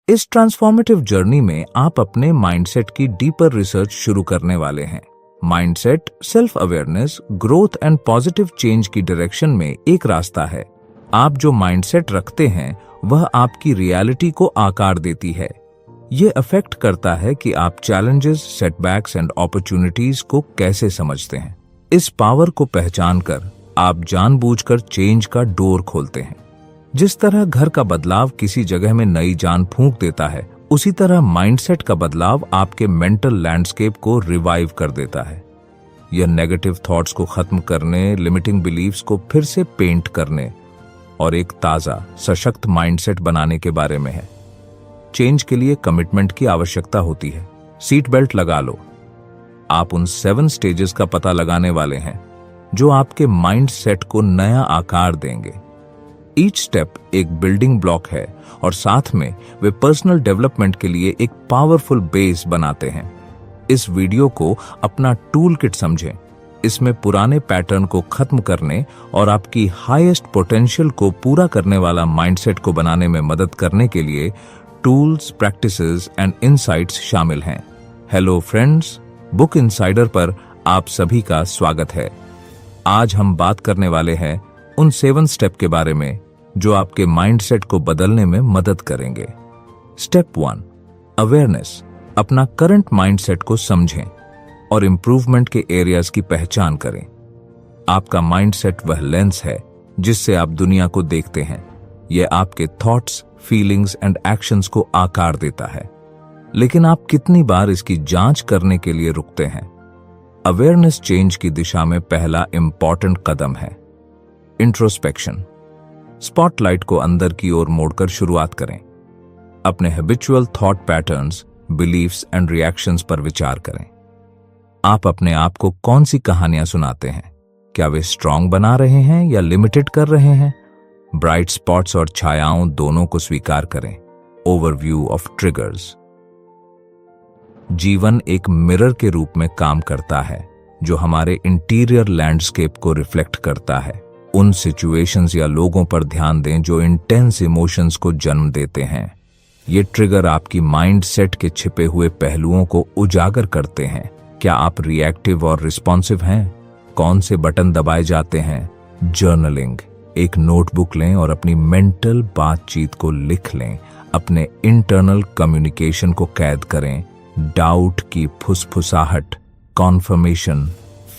इस transformative journey में आप अपने माइंडसेट की डीपर रिसर्च शुरू करने वाले हैं। Mindset, self awareness, growth and positive change की डायरेक्शन में एक रास्ता है। आप जो माइंडसेट रखते हैं वह आपकी रियलिटी को आकार देती है। ये अफेक्ट करता है कि आप चैलेंजेस, सेटबैक्स एंड अपॉर्चुनिटीज को कैसे समझते हैं। इस पावर को पहचानकर आप जानबूझकर चेंज का डोर खोलते हैं। जिस तरह घर का बदलाव किसी जगह में नई जान फूंक देता है, उसी तरह माइंडसेट का बदलाव आपके मेंटल लैंडस्केप को रिवाइव कर देता है। यह नेगेटिव थॉट्स को खत्म करने, लिमिटिंग बिलीव्स को फिर से पेंट करने और एक ताजा, सशक्त माइंडसेट बनाने के बारे में है। चेंज के लिए कमिटमेंट की आवश्यकता होती है। सीट बेल्ट लगा लो। आप उन 7 स्टेजेस का पता लगाने वाले हैं जो आपके माइंडसेट को नया आकार देंगे। ईच स्टेप एक बिल्डिंग ब्लॉक है और साथ में वे पर्सनल डेवलपमेंट के लिए एक पावरफुल बेस बनाते हैं। इस वीडियो को अपना टूल किट समझें। इसमें पुराने पैटर्न को खत्म करने और आपकी हाईएस्ट पोटेंशियल को पूरा करने वाला माइंडसेट को बनाने में मदद करने के लिए टूल्स, प्रैक्टिसेस एंड इनसाइट्स शामिल हैं। हेलो फ्रेंड्स, बुक इनसाइडर पर आप सभी का स्वागत है। आज हम बात करने वाले हैं उन 7 स्टेप के बारे में जो आपके माइंडसेट को बदलने में मदद करेंगे। Step 1, awareness. अपना करंट माइंडसेट को समझें और इंप्रूवमेंट के एरियाज की पहचान करें। आपका माइंडसेट वह लेंस है जिससे आप दुनिया को देखते हैं। यह आपके थॉट्स, फीलिंग्स एंड एक्शंस को आकार देता है। लेकिन आप कितनी बार इसकी जांच करने के लिए रुकते हैं? अवेयरनेस चेंज की दिशा में पहला इंपॉर्टेंट कदम है इंट्रोस्पेक्शन। स्पॉटलाइट को अंदर की ओर मोड़कर शुरुआत करें। अपने habitual thought patterns, beliefs and reactions पर विचार करें। आप अपने आप को कौन सी कहानियां सुनाते हैं? क्या वे स्ट्रांग बना रहे हैं या लिमिटेड कर रहे हैं? ब्राइट स्पॉट्स और छायाओं दोनों को स्वीकार करें। Overview of triggers. जीवन एक मिरर के रूप में काम करता है जो हमारे इंटीरियर लैंडस्केप को रिफ्लेक्ट करता है। उन सिचुएशंस या लोगों पर ध्यान दें जो इंटेंस इमोशंस को जन्म देते हैं। ये ट्रिगर आपकी माइंडसेट के छिपे हुए पहलुओं को उजागर करते हैं। क्या आप रिएक्टिव और रिस्पॉन्सिव हैं? कौन से बटन दबाए जाते हैं? जर्नलिंग। एक नोटबुक लें और अपनी मेंटल बातचीत को लिख लें। अपने इंटरनल कम्युनिकेशन को कैद करें। डाउट की फुसफुसाहट, कॉन्फर्मेशन,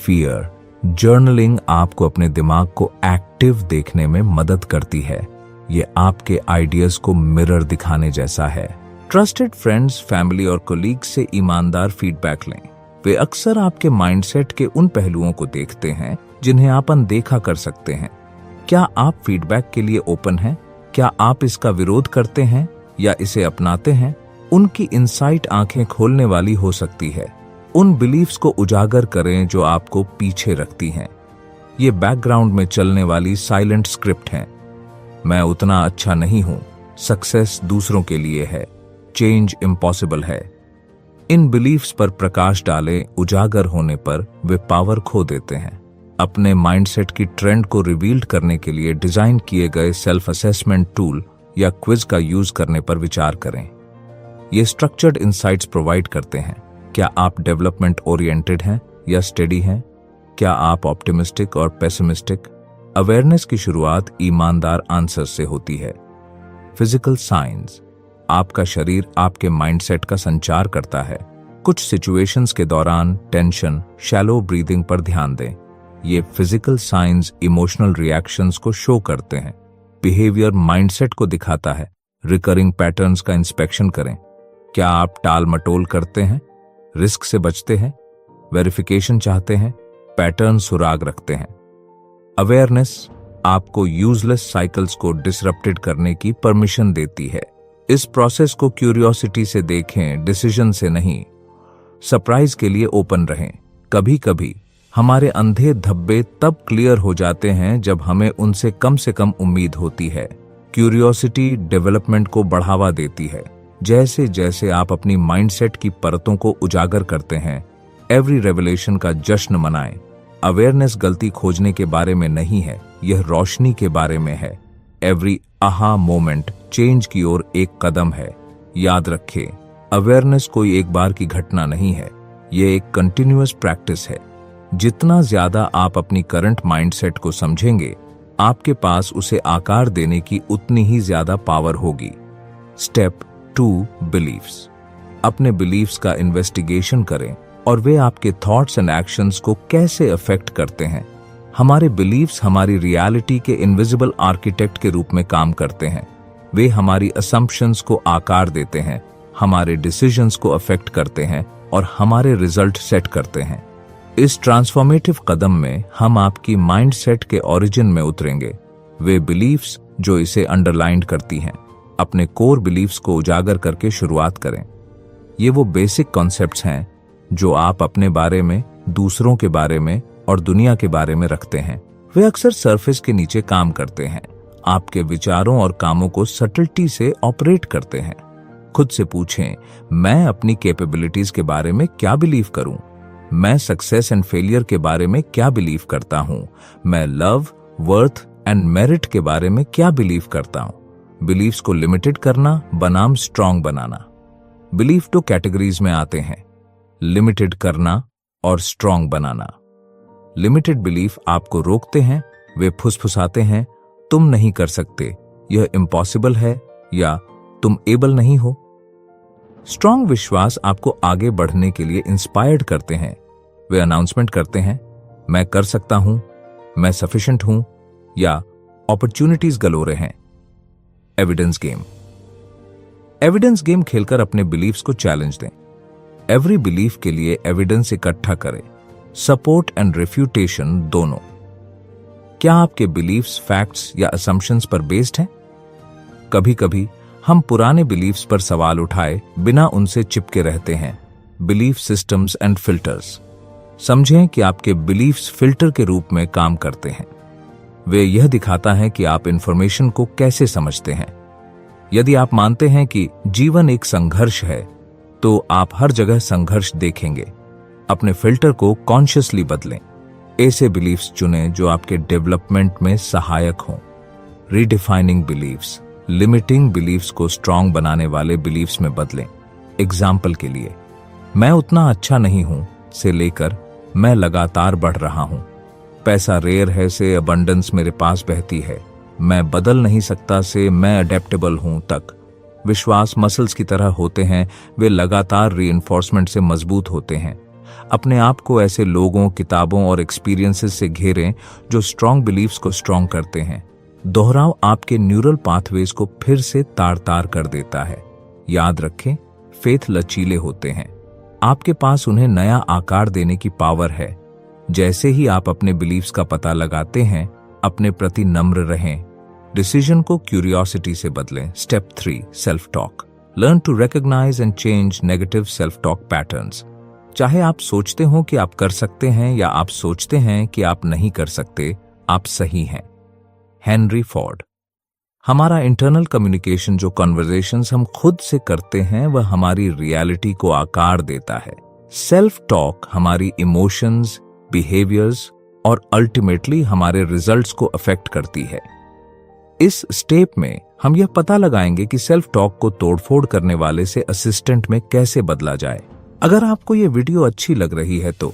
फियर। जर्नलिंग आपको अपने दिमाग को एक्टिव देखने में मदद करती है। ये आपके आइडियाज को मिरर दिखाने जैसा है। ट्रस्टेड फ्रेंड्स, फैमिली और कोलीग से ईमानदार फीडबैक लें। वे अक्सर आपके माइंडसेट के उन पहलुओं को देखते हैं जिन्हें आप अनदेखा कर सकते हैं। क्या आप फीडबैक के लिए ओपन हैं? क्या आप इसका विरोध करते हैं या इसे अपनाते हैं? उनकी इनसाइट आंखें खोलने वाली हो सकती है। उन बिलीफ्स को उजागर करें जो आपको पीछे रखती हैं। ये बैकग्राउंड में चलने वाली साइलेंट स्क्रिप्ट हैं। मैं उतना अच्छा नहीं हूं, सक्सेस दूसरों के लिए है, चेंज इम्पॉसिबल है। इन बिलीफ्स पर प्रकाश डालें। उजागर होने पर वे पावर खो देते हैं। अपने माइंडसेट की ट्रेंड को रिवील करने के लिए डिजाइन किए गए सेल्फ असेसमेंट टूल या क्विज का यूज करने पर विचार करें। ये स्ट्रक्चर्ड इनसाइट्स प्रोवाइड करते हैं। क्या आप डेवलपमेंट ओरिएंटेड हैं या स्टेडी हैं? क्या आप ऑप्टिमिस्टिक और पेसिमिस्टिक? अवेयरनेस की शुरुआत ईमानदार आंसर से होती है। Physical science. आपका शरीर आपके माइंडसेट का संचार करता है। कुछ सिचुएशंस के दौरान टेंशन, शैलो ब्रीदिंग पर ध्यान दें। ये फिजिकल साइंस इमोशनल रिएक्शंस को शो करते हैं। बिहेवियर माइंडसेट को दिखाता है। रिकरिंग पैटर्न्स का इंस्पेक्शन करें। क्या आप टाल मटोल करते हैं? रिस्क से बचते हैं? वेरिफिकेशन चाहते हैं? पैटर्न सुराग रखते हैं? अवेयरनेस आपको यूजलेस साइकिल्स को डिसरप्टेड करने की परमिशन देती है। इस प्रोसेस को क्यूरियोसिटी से देखें, डिसीजन से नहीं। सरप्राइज के लिए ओपन रहें। कभी कभी हमारे अंधे धब्बे तब क्लियर हो जाते हैं जब हमें उनसे कम से कम उम्मीद होती है। क्यूरियोसिटी डेवलपमेंट को बढ़ावा देती है। जैसे जैसे आप अपनी माइंडसेट की परतों को उजागर करते हैं, एवरी रेवलेशन का जश्न मनाएं। अवेयरनेस गलती खोजने के बारे में नहीं है, यह रोशनी के बारे में है। एवरी आहा मोमेंट चेंज की ओर एक कदम है। याद रखें, अवेयरनेस कोई एक बार की घटना नहीं है, ये एक कंटिन्यूअस प्रैक्टिस है। जितना ज्यादा आप अपनी करंट माइंडसेट को समझेंगे, आपके पास उसे आकार देने की उतनी ही ज्यादा पावर होगी। Step 2, beliefs. अपने बिलीफ्स का इन्वेस्टिगेशन करें और वे आपके थॉट्स एंड एक्शंस को कैसे अफेक्ट करते हैं। हमारे बिलीफ्स हमारी रियलिटी के इनविजिबल आर्किटेक्ट के रूप में काम करते हैं। वे हमारी असम्पशंस को आकार देते हैं, हमारे डिसीजंस को अफेक्ट करते हैं और हमारे रिजल्ट सेट करते हैं। इस ट्रांसफॉर्मेटिव कदम में हम आपकी माइंडसेट के ओरिजिन में उतरेंगे, वे बिलीफ्स जो इसे अंडरलाइन करती हैं। अपने कोर बिलीफ्स को उजागर करके शुरुआत करें। ये वो बेसिक कॉन्सेप्ट्स हैं जो आप अपने बारे में, दूसरों के बारे में और दुनिया के बारे में रखते हैं। वे अक्सर सरफेस के नीचे काम करते हैं, आपके विचारों और कामों को सटलिटी से ऑपरेट करते हैं। खुद से पूछें, मैं अपनी कैपेबिलिटीज के बारे में क्या बिलीव करूं? मैं सक्सेस एंड फेलियर के बारे में क्या बिलीव करता हूं? मैं लव, वर्थ एंड मेरिट के बारे में क्या बिलीव करता हूं? बिलीव्स को लिमिटेड करना बनाम स्ट्रांग बनाना। बिलीफ 2 कैटेगरीज में आते हैं, लिमिटेड करना और स्ट्रांग बनाना। लिमिटेड बिलीफ आपको रोकते हैं, वे फुसफुसाते हैं, तुम नहीं कर सकते, यह इम्पॉसिबल है या तुम एबल नहीं हो। स्ट्रांग विश्वास आपको आगे बढ़ने के लिए इंस्पायर्ड करते हैं। वे अनाउंसमेंट करते हैं, मैं कर सकता हूं, मैं सफिशिएंट हूं या अपॉर्चुनिटीज गलोरे हैं। Evidence game. एविडेंस गेम खेलकर अपने बिलीफ्स को चैलेंज दें। एवरी बिलीफ के लिए एविडेंस इकट्ठा करें, सपोर्ट एंड रिफ्यूटेशन दोनों। क्या आपके बिलीफ्स फैक्ट्स या असम्पशंस पर बेस्ड हैं? कभी कभी हम पुराने बिलीफ्स पर सवाल उठाए बिना उनसे चिपके रहते हैं। Belief systems and filters. समझें कि आपके बिलीफ्स फिल्टर के रूप में काम करते हैं। वे यह दिखाता है कि आप इंफॉर्मेशन को कैसे समझते हैं। यदि आप मानते हैं कि जीवन एक संघर्ष है, तो आप हर जगह संघर्ष देखेंगे। अपने फिल्टर को कॉन्शियसली बदलें। ऐसे बिलीफ्स चुनें जो आपके डेवलपमेंट में सहायक हों। Redefining beliefs. लिमिटिंग बिलीफ्स को स्ट्रांग बनाने वाले बिलीफ्स में बदलें। एग्जाम्पल के लिए, मैं उतना अच्छा नहीं हूं से लेकर मैं लगातार बढ़ रहा हूं। पैसा रेयर है से अबंडेंस मेरे पास बहती है। मैं बदल नहीं सकता से मैं अडेप्टेबल हूं तक। विश्वास मसल्स की तरह होते हैं, वे लगातार रीइंफोर्समेंट से मजबूत होते हैं। अपने आप को ऐसे लोगों, किताबों और एक्सपीरियंसेस से घेरें जो स्ट्रांग बिलीफ्स को स्ट्रांग करते हैं। दोहराव आपके न्यूरल पाथवेज को फिर से तार तार कर देता है। याद रखें, फेथ लचीले होते हैं, आपके पास उन्हें नया आकार देने की पावर है। जैसे ही आप अपने बिलीफ्स का पता लगाते हैं, अपने प्रति नम्र रहें। डिसीजन को क्यूरियोसिटी से बदलें। Step 3, self talk. Learn to recognise and change negative self talk patterns. चाहे आप सोचते हो कि आप कर सकते हैं या आप सोचते हैं कि आप नहीं कर सकते, आप सही हैं। Henry Ford. हमारा इंटरनल कम्युनिकेशन, जो कन्वर्सेशंस हम खुद से करते हैं, वह हमारी रियलिटी को आकार देता है। सेल्फ टॉक हमारी इमोशंस, बिहेवियर्स और अल्टीमेटली हमारे रिजल्ट्स को अफेक्ट करती है। इस स्टेप में हम यह पता लगाएंगे कि सेल्फ टॉक को तोड़फोड़ करने वाले से असिस्टेंट में कैसे बदला जाए। अगर आपको यह वीडियो अच्छी लग रही है तो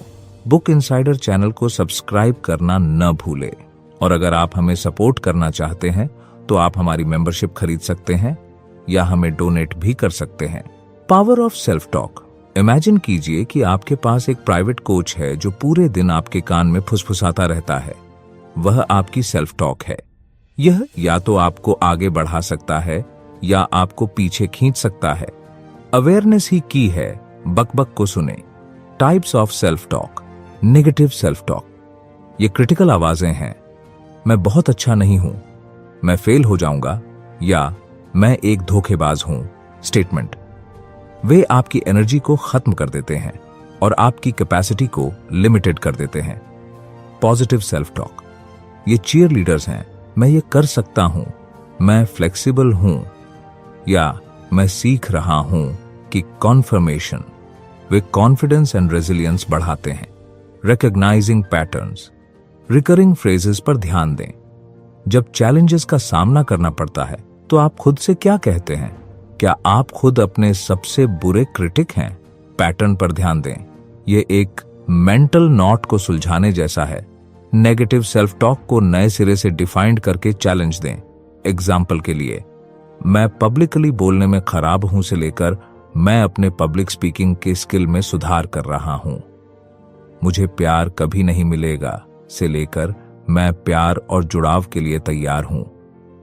बुक इनसाइडर चैनल को सब्सक्राइब करना न भूलें। और अगर आप हमें सपोर्ट करना चाहते हैं तो आप हमारी मेंबरशिप खरीद सकते हैं या हमें डोनेट भी कर सकते हैं। Power of self talk. Imagine कीजिए कि आपके पास एक प्राइवेट कोच है जो पूरे दिन आपके कान में फुसफुसाता रहता है। वह आपकी सेल्फ टॉक है। यह या तो आपको आगे बढ़ा सकता है या आपको पीछे खींच सकता है। अवेयरनेस ही की है। बकबक को सुने। Types of self talk. Negative self talk, ये क्रिटिकल आवाजें हैं। मैं बहुत अच्छा नहीं हूं, मैं फेल हो जाऊंगा या मैं एक धोखेबाज हूं स्टेटमेंट। वे आपकी एनर्जी को खत्म कर देते हैं और आपकी कैपेसिटी को लिमिटेड कर देते हैं। पॉजिटिव सेल्फ टॉक, ये चीयर लीडर्स हैं। मैं ये कर सकता हूं, मैं फ्लेक्सिबल हूं या मैं सीख रहा हूं कि conformation. Way confidence and resilience बढ़ाते हैं। रिकॉग्नाइजिंग पैटर्न्स, रिकरिंग फ्रेजेस पर ध्यान दें। जब चैलेंजेस का सामना करना पड़ता है तो आप खुद से क्या कहते हैं? क्या आप खुद अपने सबसे बुरे क्रिटिक हैं? पैटर्न पर ध्यान दें। यह एक मेंटल नॉट को सुलझाने जैसा है। नेगेटिव सेल्फ टॉक को नए सिरे से डिफाइंड करके चैलेंज दें। एग्जाम्पल के लिए, मैं पब्लिकली बोलने में खराब हूं से लेकर मैं अपने पब्लिक स्पीकिंग के स्किल में सुधार कर रहा हूं। मुझे प्यार कभी नहीं मिलेगा से लेकर मैं प्यार और जुड़ाव के लिए तैयार हूं।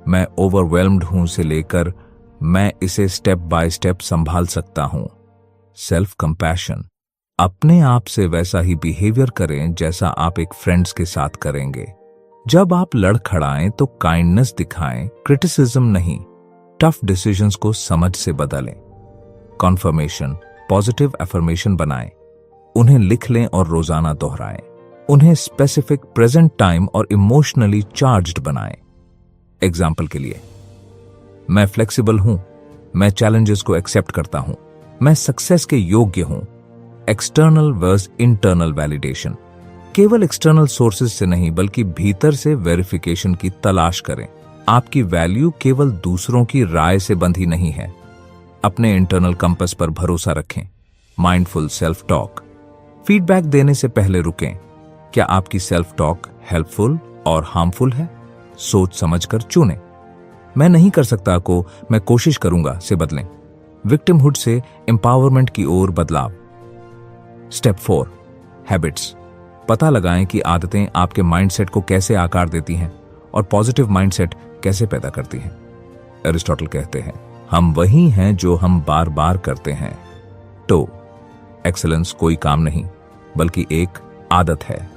मैं ओवरवेल्म्ड हूं से लेकर मैं इसे स्टेप बाय स्टेप संभाल सकता हूं। सेल्फ कंपैशन, अपने आप से वैसा ही बिहेवियर करें जैसा आप एक फ्रेंड्स के साथ करेंगे। जब आप लड़खड़ाएं तो काइंडनेस दिखाएं, क्रिटिसिज्म नहीं। टफ डिसीजंस को समझ से बदलें। कॉन्फर्मेशन, पॉजिटिव अफर्मेशन बनाएं। उन्हें लिख लें और रोजाना दोहराएं। उन्हें स्पेसिफिक प्रेजेंट टाइम और इमोशनली चार्ज्ड बनाएं। एग्जाम्पल के लिए, मैं फ्लेक्सिबल हूं, मैं चैलेंजेस को एक्सेप्ट करता हूं, मैं सक्सेस के योग्य हूं। एक्सटर्नल वर्स इंटरनल वैलिडेशन, केवल एक्सटर्नल सोर्सेज से नहीं बल्कि भीतर से वेरिफिकेशन की तलाश करें। आपकी वैल्यू केवल दूसरों की राय से बंधी नहीं है। अपने इंटरनल कंपस पर भरोसा रखें। माइंडफुल सेल्फ टॉक, फीडबैक देने से पहले रुकें। क्या आपकी सेल्फ टॉक हेल्पफुल और हार्मफुल है? सोच समझकर चुनें। मैं नहीं कर सकता को मैं कोशिश करूंगा से बदलें। विक्टिमहुड से एम्पावरमेंट की ओर बदलाव। Step 4, habits. पता लगाएं कि आदतें आपके माइंडसेट को कैसे आकार देती हैं और पॉजिटिव माइंडसेट कैसे पैदा करती हैं। एरिस्टोटल कहते हैं, हम वही हैं जो हम बार बार करते हैं। तो एक्सीलेंस कोई काम नहीं बल्कि एक आदत है।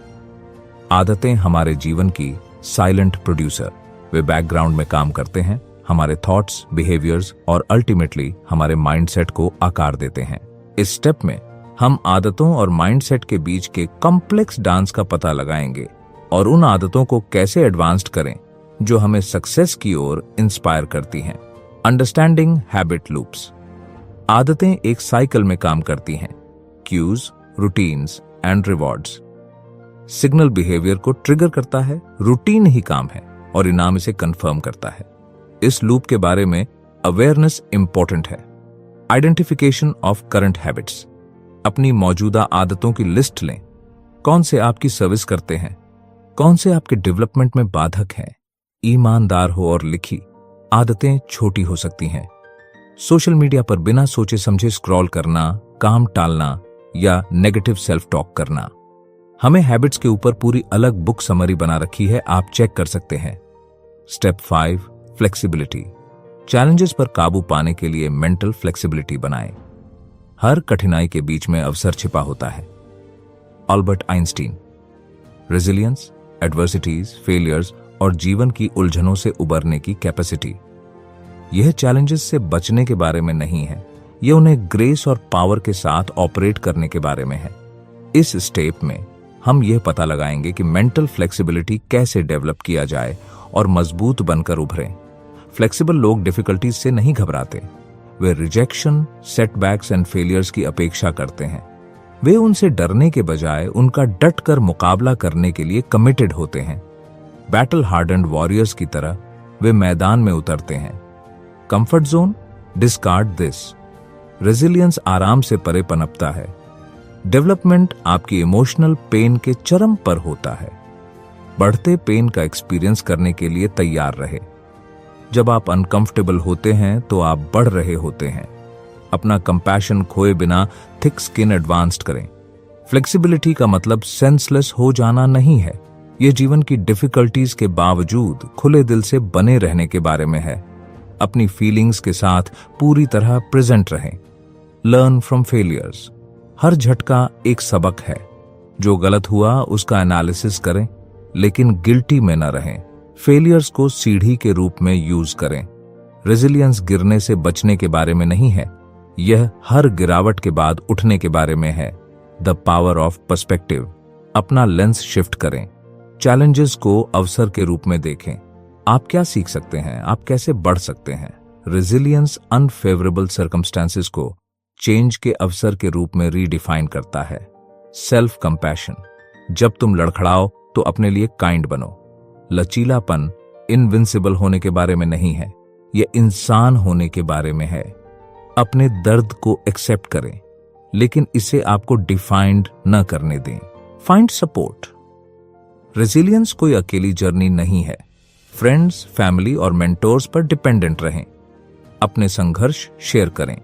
आदतें हमारे जीवन की साइलेंट प्रोड्यूसर, वे बैकग्राउंड में काम करते हैं, हमारे थॉट्स, बिहेवियर्स और अल्टीमेटली हमारे माइंडसेट को आकार देते हैं। इस स्टेप में हम आदतों और माइंडसेट के बीच के कॉम्प्लेक्स डांस का पता लगाएंगे और उन आदतों को कैसे एडवांस्ड करें जो हमें सक्सेस की ओर इंस्पायर करती हैं। Understanding habit loops. आदतें एक साइकिल में काम करती हैं। Cues, routines and rewards. Signal behaviour को ट्रिगर करता है, रूटीन ही काम है और इनाम इसे कंफर्म करता है। इस लूप के बारे में अवेयरनेस इंपॉर्टेंट है। Identification of current habits. अपनी मौजूदा आदतों की लिस्ट लें। कौन से आपकी सर्विस करते हैं, कौन से आपके डेवलपमेंट में बाधक हैं। ईमानदार हो और लिखी। आदतें छोटी हो सकती हैं। सोशल मीडिया पर बिना सोचे समझे स्क्रॉल करना, काम टालना या नेगेटिव सेल्फ टॉक करना। हमें हैबिट्स के ऊपर पूरी अलग बुक समरी बना रखी है, आप चेक कर सकते हैं। Step 5, flexibility. चैलेंजेस पर काबू पाने के लिए मेंटल फ्लेक्सिबिलिटी बनाएं। हर कठिनाई के बीच में अवसर छिपा होता है। Albert Einstein. Resilience, adversities, failures और जीवन की उलझनों से उबरने की कैपेसिटी। यह चैलेंजेस से बचने के बारे में नहीं है, यह उन्हें ग्रेस और पावर के साथ ऑपरेट करने के बारे में है। इस स्टेप में हम यह पता लगाएंगे कि मेंटल फ्लेक्सिबिलिटी कैसे डेवलप किया जाए और मजबूत बनकर उभरें। फ्लेक्सिबल लोग डिफिकल्टीज से नहीं घबराते। वे रिजेक्शन, सेटबैक्स एंड फेलियर्स की अपेक्षा करते हैं। वे उनसे डरने के बजाय उनका डट कर मुकाबला करने के लिए कमिटेड होते हैं। बैटल हार्डन्ड वॉरियर्स की तरह वे मैदान में उतरते हैं। Comfort zone, discard this. Resilience आराम से परे पनपता है। डेवलपमेंट आपकी इमोशनल पेन के चरम पर होता है। बढ़ते पेन का एक्सपीरियंस करने के लिए तैयार रहे। जब आप अनकंफर्टेबल होते हैं तो आप बढ़ रहे होते हैं। अपना कंपैशन खोए बिना थिक स्किन एडवांस्ड करें। फ्लेक्सिबिलिटी का मतलब सेंसलेस हो जाना नहीं है, यह जीवन की डिफिकल्टीज के बावजूद खुले दिल से बने रहने के बारे में है। अपनी फीलिंग्स के साथ पूरी तरह प्रेजेंट रहें। Learn from failures. हर झटका एक सबक है। जो गलत हुआ उसका एनालिसिस करें, लेकिन गिल्टी में न रहें। फेलियर्स को सीढ़ी के रूप में यूज करें। रेजिलियंस गिरने से बचने के बारे में नहीं है, यह हर गिरावट के बाद उठने के बारे में है। The power of perspective. अपना लेंस शिफ्ट करें। चैलेंजेस को अवसर के रूप में देखें। आप क्या सीख सकते हैं, आप कैसे बढ़ सकते हैं। रेजिलियंस अनफेवरेबल सर्कमस्टेंसेस को चेंज के अवसर के रूप में रीडिफाइन करता है। Self compassion. जब तुम लड़खड़ाओ तो अपने लिए काइंड बनो। लचीलापन इनविंसिबल होने के बारे में नहीं है, यह इंसान होने के बारे में है। अपने दर्द को एक्सेप्ट करें, लेकिन इसे आपको डिफाइंड न करने दें। Find support. रेजिलियंस कोई अकेली जर्नी नहीं है। फ्रेंड्स, फैमिली और मेंटोर्स पर डिपेंडेंट रहें। अपने संघर्ष शेयर करें।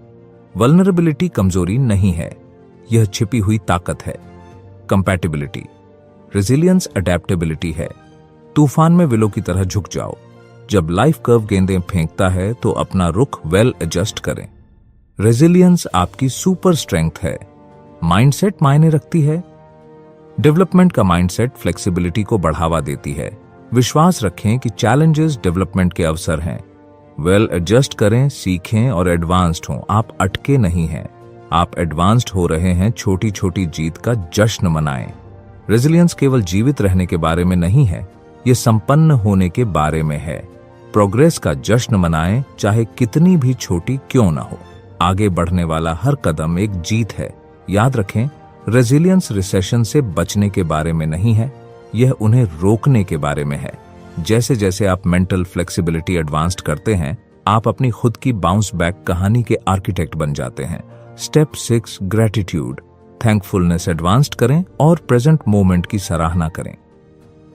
वल्नरेबिलिटी कमजोरी नहीं है, यह छिपी हुई ताकत है। कंपैटिबिलिटी। रेजिलियंस अडेप्टेबिलिटी है। तूफान में विलो की तरह झुक जाओ। जब लाइफ कर्व गेंदें फेंकता है तो अपना रुख वेल एडजस्ट करें। रेजिलियंस आपकी सुपर स्ट्रेंथ है। माइंडसेट मायने रखती है। डेवलपमेंट का माइंडसेट फ्लेक्सिबिलिटी को बढ़ावा देती है। विश्वास रखें कि चैलेंजेस डेवलपमेंट के अवसर हैं। वेल एडजस्ट करें, सीखें और एडवांस्ड हों। आप अटके नहीं हैं, आप एडवांस्ड हो रहे हैं। छोटी छोटी जीत का जश्न मनाएं। रेजिलियंस केवल जीवित रहने के बारे में नहीं है, यह संपन्न होने के बारे में है। प्रोग्रेस का जश्न मनाएं, चाहे कितनी भी छोटी क्यों ना हो। आगे बढ़ने वाला हर कदम एक जीत है। याद रखें, रेजिलियंस रिसेशन से बचने के बारे में नहीं है, यह उन्हें रोकने के बारे में है। जैसे जैसे आप मेंटल फ्लेक्सिबिलिटी एडवांस्ड करते हैं, आप अपनी खुद की बाउंस बैक कहानी के आर्किटेक्ट बन जाते हैं। Step 6, gratitude. थैंकफुलनेस एडवांस्ड करें और प्रेजेंट मोमेंट की सराहना करें।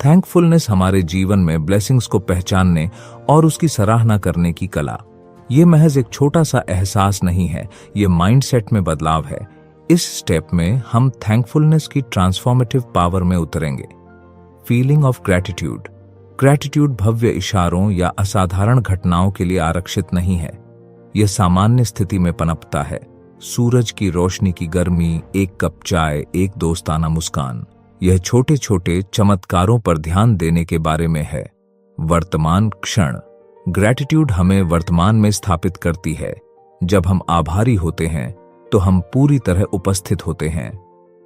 थैंकफुलनेस हमारे जीवन में ब्लेसिंग्स को पहचानने और उसकी सराहना करने की कला। यह महज एक छोटा सा एहसास नहीं है, यह माइंडसेट में बदलाव है। इस स्टेप में हम थैंकफुलनेस की ट्रांसफॉर्मेटिव पावर में उतरेंगे। Feeling of gratitude. ग्रेटिट्यूड भव्य इशारों या असाधारण घटनाओं के लिए आरक्षित नहीं है, यह सामान्य स्थिति में पनपता है। सूरज की रोशनी की गर्मी, एक कप चाय, एक दोस्ताना मुस्कान। यह छोटे छोटे चमत्कारों पर ध्यान देने के बारे में है। वर्तमान क्षण। ग्रेटिट्यूड हमें वर्तमान में स्थापित करती है। जब हम आभारी होते हैं तो हम पूरी तरह उपस्थित होते हैं।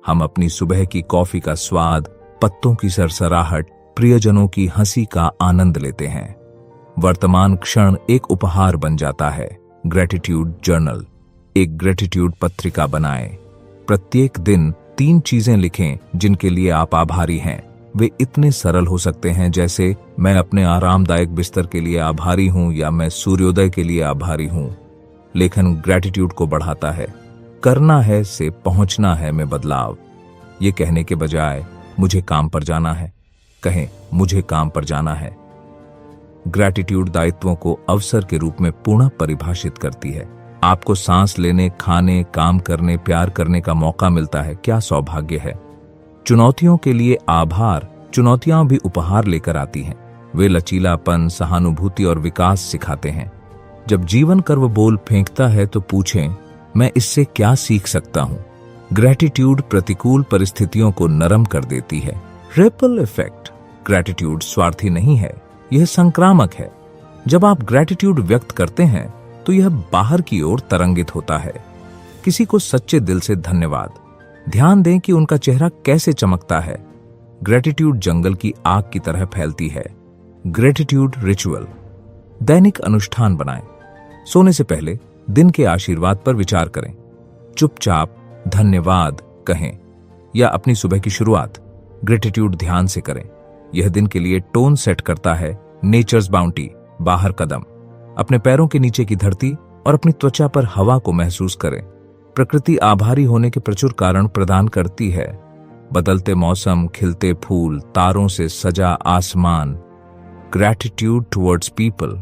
हम अपनी सुबह की कॉफी का स्वाद, पत्तों की सरसराहट, प्रियजनों की हंसी का आनंद लेते हैं। वर्तमान क्षण एक उपहार बन जाता है। Gratitude journal. एक ग्रेटिट्यूड पत्रिका बनाएं। प्रत्येक दिन 3 चीजें लिखें जिनके लिए आप आभारी हैं। वे इतने सरल हो सकते हैं जैसे मैं अपने आरामदायक बिस्तर के लिए आभारी हूं या मैं सूर्योदय के लिए आभारी हूं। लेखन ग्रेटिट्यूड को बढ़ाता है। करना है से पहुंचना है में बदलाव। ये कहने के बजाय मुझे काम पर जाना है, कहें मुझे काम पर जाना है। ग्रेटिट्यूड दायित्वों को अवसर के रूप में पुनः परिभाषित करती है। आपको सांस लेने, खाने, काम करने, प्यार करने का मौका मिलता है। क्या सौभाग्य है। चुनौतियों के लिए आभार। चुनौतियां भी उपहार लेकर आती हैं। वे लचीलापन, सहानुभूति और विकास सिखाते हैं। जब जीवन कर्वबोल फेंकता है तो पूछें, मैं इससे क्या सीख सकता हूं। ग्रेटिट्यूड प्रतिकूल परिस्थितियों को नरम कर देती है। Ripple effect. ग्रेटिट्यूड स्वार्थी नहीं है, यह संक्रामक है। जब आप ग्रेटिट्यूड व्यक्त करते हैं तो यह बाहर की ओर तरंगित होता है। किसी को सच्चे दिल से धन्यवाद। ध्यान दें कि उनका चेहरा कैसे चमकता है। ग्रेटिट्यूड जंगल की आग की तरह फैलती है। Gratitude ritual. दैनिक अनुष्ठान बनाएं। सोने से पहले दिन के आशीर्वाद पर विचार करें। चुपचाप धन्यवाद कहें या अपनी सुबह की शुरुआत ग्रेटिट्यूड ध्यान से करें। यह दिन के लिए टोन सेट करता है। Nature's bounty. बाहर कदम। अपने पैरों के नीचे की धरती और अपनी त्वचा पर हवा को महसूस करें। प्रकृति आभारी होने के प्रचुर कारण प्रदान करती है। बदलते मौसम, खिलते फूल, तारों से सजा आसमान। Gratitude towards people.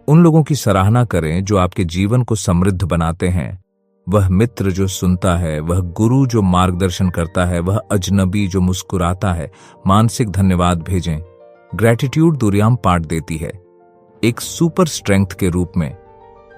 उन लोगों की सराहना करें जो आपके जीवन को समृद्ध बनाते हैं। वह मित्र जो सुनता है, वह गुरु जो मार्गदर्शन करता है, वह अजनबी जो मुस्कुराता है। मानसिक धन्यवाद भेजें। ग्रेटिट्यूड दुर्याम पाट देती है। एक सुपर स्ट्रेंथ के रूप में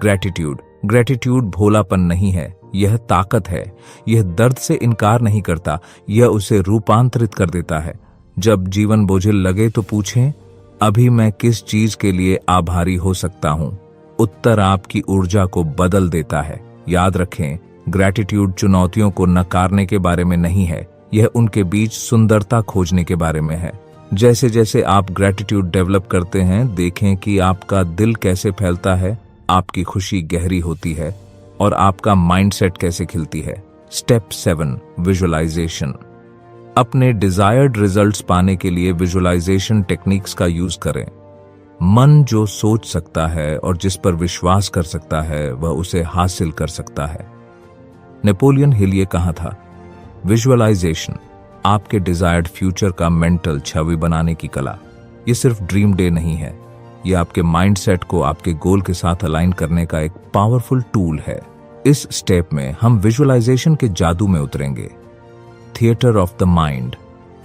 ग्रेटिट्यूड भोलापन नहीं है, यह ताकत है। यह दर्द से इनकार नहीं करता, यह उसे रूपांतरित कर देता है। जब जीवन बोझिल लगे तो पूछें, अभी मैं किस चीज के लिए आभारी हो सकता हूं। उत्तर आपकी ऊर्जा को बदल देता है। याद रखें, ग्रेटिट्यूड चुनौतियों को नकारने के बारे में नहीं है, यह उनके बीच सुंदरता खोजने के बारे में है। जैसे जैसे आप ग्रेटिट्यूड डेवलप करते हैं, देखें कि आपका दिल कैसे फैलता है, आपकी खुशी गहरी होती है और आपका माइंडसेट कैसे खिलती है। Step 7, visualisation. अपने डिजायर्ड रिजल्ट्स पाने के लिए विजुअलाइजेशन टेक्निक्स का यूज करें। मन जो सोच सकता है और जिस पर विश्वास कर सकता है वह उसे हासिल कर सकता है। नेपोलियन हिल ये कहा था, विजुअलाइजेशन आपके डिजायर्ड फ्यूचर का मेंटल छवि बनाने की कला। ये सिर्फ ड्रीम डे नहीं है, ये आपके माइंडसेट को आपके गोल के साथ अलाइन करने का एक पावरफुल टूल है। इस स्टेप में हम विजुअलाइजेशन के जादू में उतरेंगे। Theatre of the mind.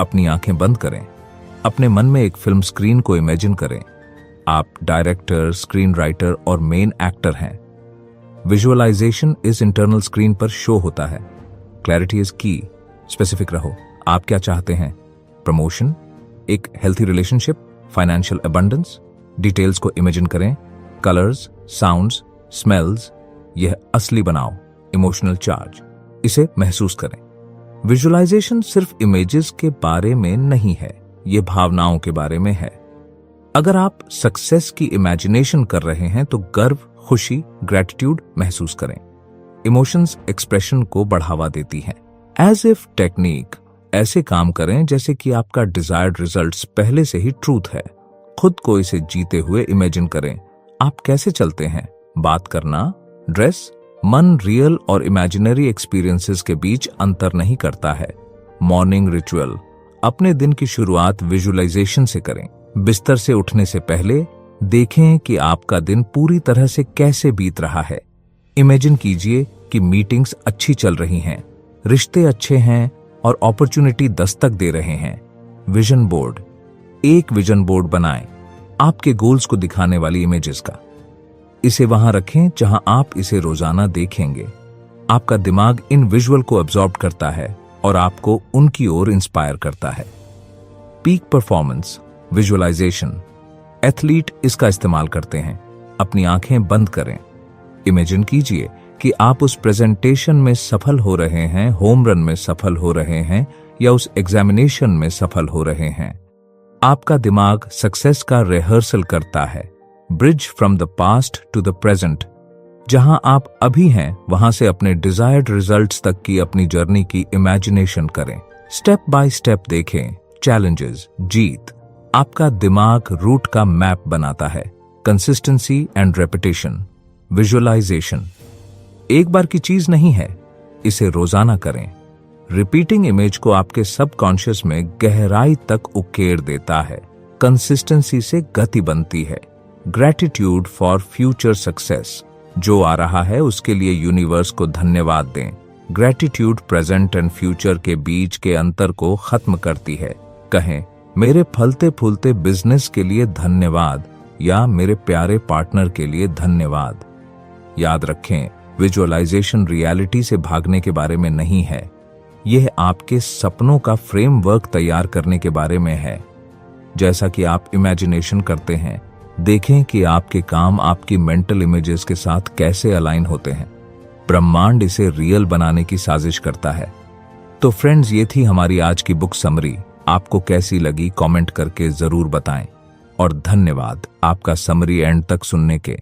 अपनी आंखें बंद करें, अपने मन में एक फिल्म स्क्रीन को इमेजिन करें। आप डायरेक्टर, स्क्रीन राइटर और मेन एक्टर हैं। विजुअलाइजेशन इस इंटरनल स्क्रीन पर शो होता है। क्लैरिटी इज की। स्पेसिफिक रहो, आप क्या चाहते हैं? प्रमोशन, एक healthy relationship, financial abundance. Details को इमेजिन करें, कलर्स, साउंड्स, स्मेल्स। यह असली बनाओ, इमोशनल चार्ज। इसे महसूस करें। विजुअलाइजेशन सिर्फ इमेजेस के बारे में नहीं है, यह भावनाओं के बारे में है। अगर आप सक्सेस की इमेजिनेशन कर रहे हैं तो गर्व, खुशी, ग्रेटिट्यूड महसूस करें। इमोशंस एक्सप्रेशन को बढ़ावा देती हैं। एज इफ टेक्निक, ऐसे काम करें जैसे कि आपका डिजायर्ड रिजल्ट्स पहले से ही ट्रूथ है। खुद को इसे जीते हुए इमेजिन करें। आप कैसे चलते हैं? बात करना, ड्रेस। मन रियल और इमेजिनरी एक्सपीरियंसेस के बीच अंतर नहीं करता है। मॉर्निंग रिचुअल, अपने दिन की शुरुआत विजुअलाइजेशन से करें। बिस्तर से उठने से पहले देखें कि आपका दिन पूरी तरह से कैसे बीत रहा है। इमेजिन कीजिए कि मीटिंग्स अच्छी चल रही हैं, रिश्ते अच्छे हैं और अपॉर्चुनिटी दस्तक दे रहे हैं। विजन बोर्ड, एक विजन बोर्ड बनाएं, आपके गोल्स को दिखाने वाली इमेजेस का। इसे वहां रखें जहां आप इसे रोजाना देखेंगे। आपका दिमाग इन विजुअल को अब्सॉर्ब करता है और आपको उनकी ओर इंस्पायर करता है। पीक परफॉर्मेंस विजुअलाइजेशन, एथलीट इसका इस्तेमाल करते हैं। अपनी आंखें बंद करें, इमेजिन कीजिए कि आप उस प्रेजेंटेशन में सफल हो रहे हैं, होम रन में सफल हो रहे हैं या उस एग्जामिनेशन में सफल हो रहे हैं। आपका दिमाग सक्सेस का रिहर्सल करता है। Bridge from the past to the present, जहां आप अभी हैं वहां से अपने डिजायर्ड रिजल्ट्स तक की अपनी जर्नी की इमेजिनेशन करें। स्टेप बाय स्टेप देखें, चैलेंजेस, जीत। आपका दिमाग रूट का मैप बनाता है। कंसिस्टेंसी एंड रेपिटेशन विजुअलाइजेशन एक बार की चीज नहीं है, इसे रोजाना करें। रिपीटिंग इमेज को आपके सबकॉन्शियस में गहराई तक उकेर देता है। कंसिस्टेंसी से गति बनती है। ग्रैटिट्यूड फॉर फ्यूचर सक्सेस, जो आ रहा है उसके लिए यूनिवर्स को धन्यवाद दें। ग्रैटिट्यूड प्रेजेंट एंड फ्यूचर के बीच के अंतर को खत्म करती है। कहें, मेरे फलते फूलते बिजनेस के लिए धन्यवाद या मेरे प्यारे पार्टनर के लिए धन्यवाद। याद रखें, विजुअलाइजेशन रियलिटी से भागने के बारे में नहीं है, यह आपके सपनों का फ्रेमवर्क तैयार करने के बारे में है। जैसा कि आप इमेजिनेशन करते हैं, देखें कि आपके काम आपकी मेंटल इमेजेस के साथ कैसे अलाइन होते हैं। ब्रह्मांड इसे रियल बनाने की साजिश करता है। तो फ्रेंड्स, ये थी हमारी आज की बुक समरी। आपको कैसी लगी कमेंट करके जरूर बताएं और धन्यवाद आपका समरी एंड तक सुनने के।